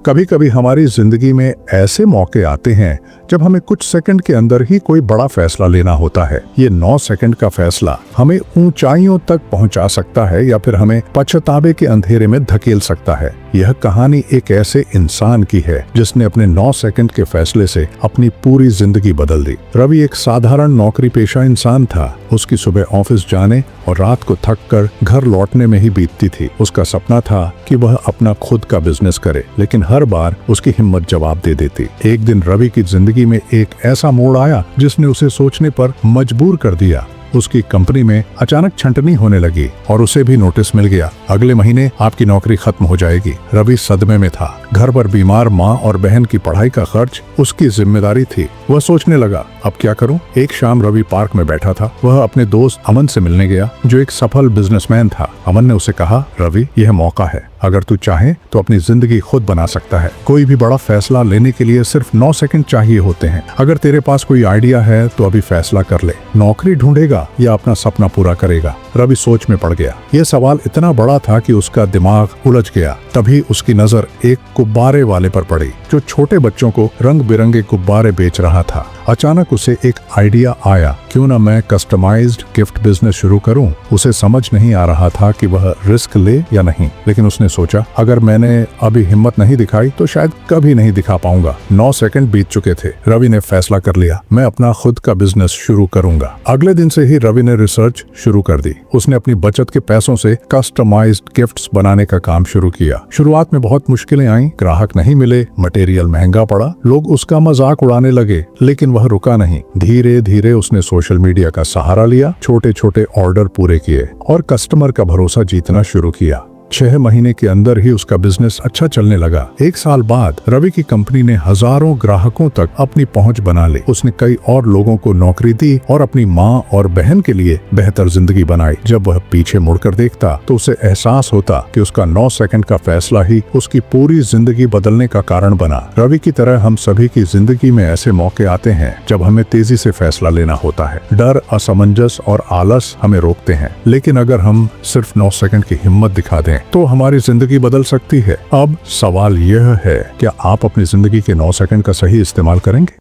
कभी कभी हमारी जिंदगी में ऐसे मौके आते हैं जब हमें कुछ सेकंड के अंदर ही कोई बड़ा फैसला लेना होता है। ये 9 सेकंड का फैसला हमें ऊंचाइयों तक पहुंचा सकता है या फिर हमें पछतावे के अंधेरे में धकेल सकता है। यह कहानी एक ऐसे इंसान की है जिसने अपने 9 सेकंड के फैसले से अपनी पूरी जिंदगी बदल दी। रवि एक साधारण नौकरी पेशा इंसान था। उसकी सुबह ऑफिस जाने और रात को थक कर घर लौटने में ही बीतती थी। उसका सपना था कि वह अपना खुद का बिजनेस करे, लेकिन हर बार उसकी हिम्मत जवाब दे देती। एक दिन रवि की जिंदगी में एक ऐसा मोड़ आया जिसने उसे सोचने पर मजबूर कर दिया। उसकी कंपनी में अचानक छंटनी होने लगी और उसे भी नोटिस मिल गया, अगले महीने आपकी नौकरी खत्म हो जाएगी। रवि सदमे में था। घर पर बीमार माँ और बहन की पढ़ाई का खर्च उसकी जिम्मेदारी थी। वह सोचने लगा, अब क्या करूं? एक शाम रवि पार्क में बैठा था। वह अपने दोस्त अमन से मिलने गया, जो एक सफल बिजनेसमैन था। अमन ने उसे कहा, रवि, यह मौका है। अगर तू चाहे तो अपनी जिंदगी खुद बना सकता है। कोई भी बड़ा फैसला लेने के लिए सिर्फ 9 सेकंड चाहिए होते हैं। अगर तेरे पास कोई आइडिया है तो अभी फैसला कर ले। नौकरी ढूंढेगा या अपना सपना पूरा करेगा? रवि सोच में पड़ गया। यह सवाल इतना बड़ा था कि उसका दिमाग उलझ गया। तभी उसकी नजर एक गुब्बारे वाले पर पड़ी, जो छोटे बच्चों को रंग बिरंगे गुब्बारे बेच रहा था। अचानक उसे एक आइडिया आया, क्यों ना मैं कस्टमाइज्ड गिफ्ट बिजनेस शुरू करूं। उसे समझ नहीं आ रहा था कि वह रिस्क ले या नहीं, लेकिन उसने सोचा, अगर मैंने अभी हिम्मत नहीं दिखाई तो शायद कभी नहीं दिखा पाऊंगा। 9 सेकंड बीत चुके थे। रवि ने फैसला कर लिया, मैं अपना खुद का बिजनेस शुरू करूंगा। अगले दिन से ही रवि ने रिसर्च शुरू कर दी। उसने अपनी बचत के पैसों से कस्टमाइज्ड गिफ्ट्स बनाने का काम शुरू किया। शुरुआत में बहुत मुश्किलें आईं, ग्राहक नहीं मिले, मटेरियल महंगा पड़ा, लोग उसका मजाक उड़ाने लगे, लेकिन वह रुका नहीं। धीरे धीरे उसने सोशल मीडिया का सहारा लिया, छोटे छोटे ऑर्डर पूरे किए और कस्टमर का भरोसा जीतना शुरू किया। 6 महीने के अंदर ही उसका बिजनेस अच्छा चलने लगा। 1 साल बाद रवि की कंपनी ने हजारों ग्राहकों तक अपनी पहुंच बना ली। उसने कई और लोगों को नौकरी दी और अपनी माँ और बहन के लिए बेहतर जिंदगी बनाई। जब वह पीछे मुड़कर देखता तो उसे एहसास होता कि उसका 9 सेकंड का फैसला ही उसकी पूरी जिंदगी बदलने का कारण बना। रवि की तरह हम सभी की जिंदगी में ऐसे मौके आते हैं जब हमें तेजी से फैसला लेना होता है। डर, असमंजस और आलस हमें रोकते हैं, लेकिन अगर हम सिर्फ 9 सेकंड की हिम्मत दिखा दें तो हमारी जिंदगी बदल सकती है। अब सवाल यह है, क्या आप अपनी जिंदगी के 9 सेकंड का सही इस्तेमाल करेंगे?